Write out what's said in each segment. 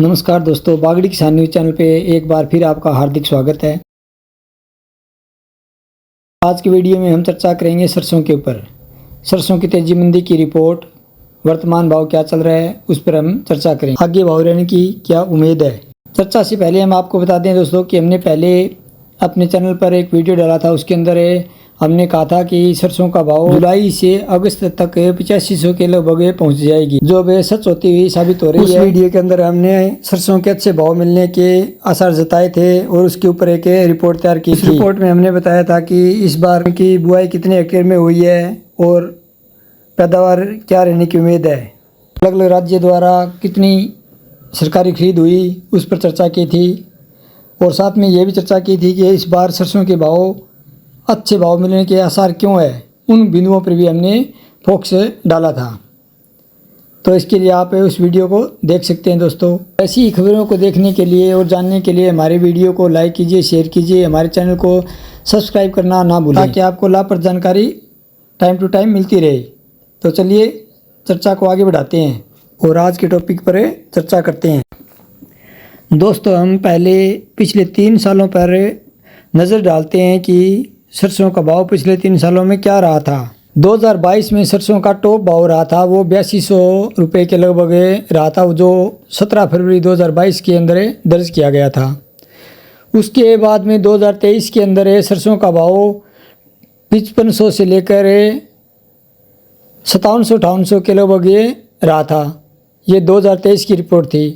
नमस्कार दोस्तों, बागड़ी किसान न्यूज़ चैनल पे एक बार फिर आपका हार्दिक स्वागत है। आज की वीडियो में हम चर्चा करेंगे सरसों के ऊपर। सरसों की तेजी मंदी की रिपोर्ट, वर्तमान भाव क्या चल रहा है उस पर हम चर्चा करेंगे। आगे भाव रहने की क्या उम्मीद है। चर्चा से पहले हम आपको बता दें दोस्तों कि हमने पहले अपने चैनल पर एक वीडियो डाला था। उसके अंदर हमने कहा था कि सरसों का भाव जुलाई से अगस्त तक 8500 के लगभग पहुंच जाएगी, जो अब सच होती हुई साबित हो रही है। उस वीडियो के अंदर हमने सरसों के अच्छे भाव मिलने के आसार जताए थे और उसके ऊपर एक रिपोर्ट तैयार की थी। इस रिपोर्ट में हमने बताया था कि इस बार की बुआई कितने हेक्टेयर में हुई है और पैदावार क्या रहने की उम्मीद है। अलग अलग राज्य द्वारा कितनी सरकारी खरीद हुई उस पर चर्चा की थी और साथ में ये भी चर्चा की थी कि इस बार सरसों के भाव अच्छे भाव मिलने के आसार क्यों है। उन बिंदुओं पर भी हमने फोकस डाला था, तो इसके लिए आप उस वीडियो को देख सकते हैं दोस्तों। ऐसी ही खबरों को देखने के लिए और जानने के लिए हमारे वीडियो को लाइक कीजिए, शेयर कीजिए, हमारे चैनल को सब्सक्राइब करना ना भूलें ताकि आपको लाभप्रद जानकारी टाइम टू टाइम मिलती रहे। तो चलिए चर्चा को आगे बढ़ाते हैं और आज के टॉपिक पर चर्चा करते हैं। दोस्तों, हम पहले पिछले 3 सालों पर नज़र डालते हैं कि सरसों का भाव पिछले 3 सालों में क्या रहा था। 2022 में सरसों का टॉप भाव रहा था, वो 8200 रुपये के लगभग रहा था, जो 17 फरवरी 2022 के अंदर दर्ज किया गया था। उसके बाद में 2023 के अंदर सरसों का भाव 5500 से लेकर 5700-5800 के लगभग रहा था। ये 2023 की रिपोर्ट थी।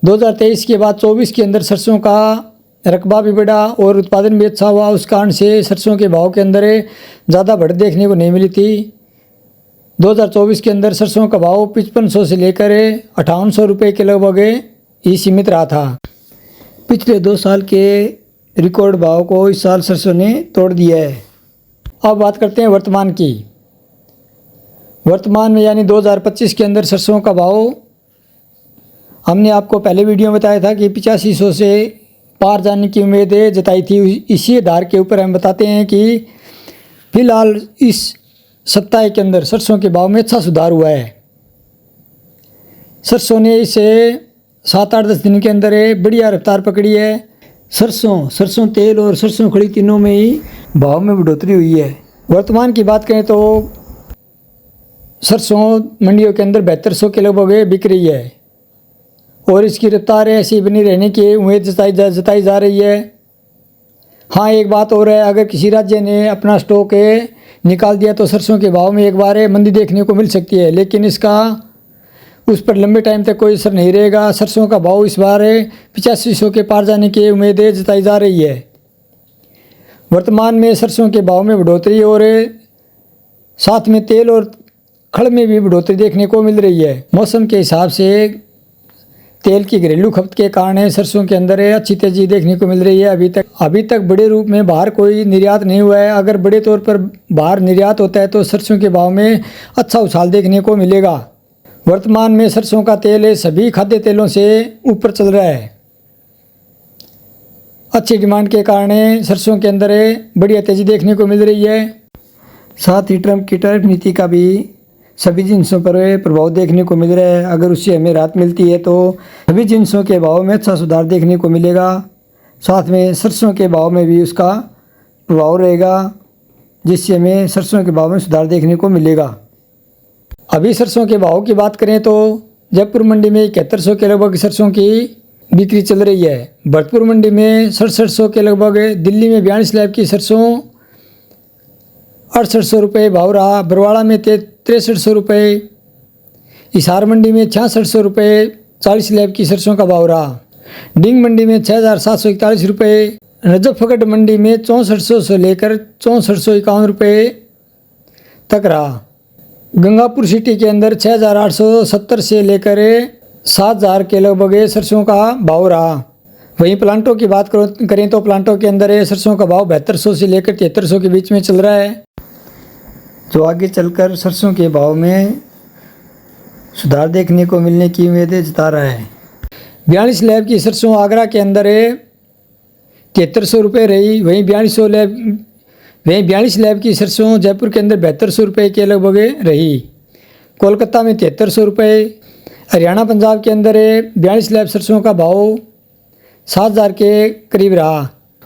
2023 के बाद 24 के अंदर सरसों का रकबा भी बढ़ा और उत्पादन भी अच्छा हुआ। उस कारण से सरसों के भाव के अंदर ज़्यादा बढ़त देखने को नहीं मिली थी। 2024 के अंदर सरसों का भाव 5500 से लेकर 5800 रुपये के लगभग ही सीमित रहा था। पिछले 2 साल के रिकॉर्ड भाव को इस साल सरसों ने तोड़ दिया है। अब बात करते हैं वर्तमान की। वर्तमान में यानी 2025 के अंदर सरसों का भाव हमने आपको पहले वीडियो में बताया था कि 8500 से पार जाने की उम्मीद जताई थी। इसी आधार के ऊपर हम बताते हैं कि फिलहाल इस सप्ताह के अंदर सरसों के भाव में अच्छा सुधार हुआ है। सरसों ने इसे 7-8-10 दिन के अंदर बढ़िया रफ्तार पकड़ी है। सरसों तेल और सरसों खड़ी तीनों में ही भाव में बढ़ोतरी हुई है। वर्तमान की बात करें तो सरसों मंडियों के अंदर 7200 के लगभग बिक रही है और इसकी रफ्तार ऐसी बनी रहने की उम्मीद जताई जा रही है। हाँ, एक बात और है, अगर किसी राज्य ने अपना स्टॉक निकाल दिया तो सरसों के भाव में एक बार मंदी देखने को मिल सकती है, लेकिन इसका उस पर लंबे टाइम तक कोई असर नहीं रहेगा। सरसों का भाव इस बार 8500 के पार जाने की उम्मीद जताई जा रही है। वर्तमान में सरसों के भाव में बढ़ोतरी और साथ में तेल और खड़ में भी बढ़ोतरी देखने को मिल रही है। मौसम के हिसाब से तेल की घरेलू खपत के कारण सरसों के अंदर अच्छी तेजी देखने को मिल रही है। अभी तक बड़े रूप में बाहर कोई निर्यात नहीं हुआ है। अगर बड़े तौर पर बाहर निर्यात होता है तो सरसों के भाव में अच्छा उछाल देखने को मिलेगा। वर्तमान में सरसों का तेल सभी खाद्य तेलों से ऊपर चल रहा है। अच्छी डिमांड के कारण सरसों के अंदर बढ़िया तेजी देखने को मिल रही है। साथ ही ट्रंप की टैरिफ नीति का भी सभी जिन्सों पर प्रभाव देखने को मिल रहा है। अगर उससे हमें राहत मिलती है तो सभी जिन्सों के भाव में अच्छा सुधार देखने को मिलेगा। साथ में सरसों के भाव में भी उसका प्रभाव रहेगा, जिससे हमें सरसों के भाव में सुधार देखने को मिलेगा। अभी सरसों के भाव की बात करें तो जयपुर मंडी में 7100 के लगभग सरसों की बिक्री चल रही है। भरतपुर मंडी में 6700 के लगभग, दिल्ली में 42 लैब की सरसों 6800 रुपये भाव रहा। बरवाड़ा में 6300 रुपये, हिसार मंडी में 6600 रुपये 40 लैब की सरसों का भाव रहा। डिंग मंडी में 6741 रुपये, नजफगढ़ मंडी में 6400 से लेकर 6451 रुपये तक रहा। गंगापुर सिटी के अंदर 6870 से लेकर 7000 के लगभग सरसों का भाव रहा। वहीं प्लांटों की बात करें तो प्लांटों के अंदर सरसों का भाव 7200 से लेकर 7300 के बीच में चल रहा है, जो आगे चलकर सरसों के भाव में सुधार देखने को मिलने की उम्मीद जता रहा है। 42 लैब की सरसों आगरा के अंदर 7300 रुपये रही। वहीं 42 लैब की सरसों जयपुर के अंदर 7200 रुपये के लगभग रही। कोलकाता में 7300 रुपये, हरियाणा पंजाब के अंदर 42 लैब सरसों का भाव 7,000 के करीब रहा।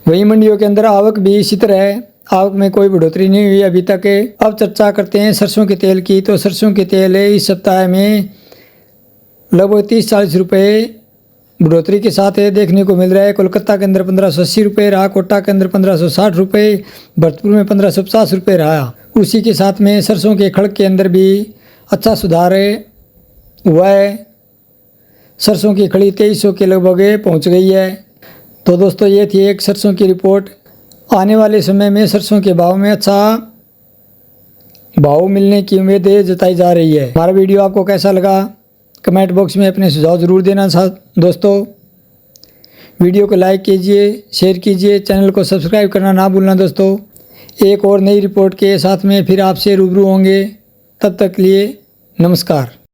वहीं मंडियों के अंदर आवक भी इसी तरह है, आवक में कोई बढ़ोतरी नहीं हुई अभी तक। अब चर्चा करते हैं सरसों के तेल की। तो सरसों के तेल इस सप्ताह में लगभग 30-40 रुपये बढ़ोतरी के साथ देखने को मिल रहा है। कोलकाता के अंदर 1580 रुपये रहा, कोटा के अंदर 1560 रुपये, भरतपुर में 1550 रुपये रहा। उसी के साथ में सरसों के खड़क के अंदर भी अच्छा सुधार हुआ है। सरसों की खड़ी 2300 के लगभग पहुंच गई है। तो दोस्तों ये थी एक सरसों की रिपोर्ट। आने वाले समय में सरसों के भाव में अच्छा भाव मिलने की उम्मीद जताई जा रही है। हमारा वीडियो आपको कैसा लगा कमेंट बॉक्स में अपने सुझाव ज़रूर देना दोस्तों। वीडियो को लाइक कीजिए, शेयर कीजिए, चैनल को सब्सक्राइब करना ना भूलना दोस्तों। एक और नई रिपोर्ट के साथ में फिर आपसे रूबरू होंगे। तब तक के लिए नमस्कार।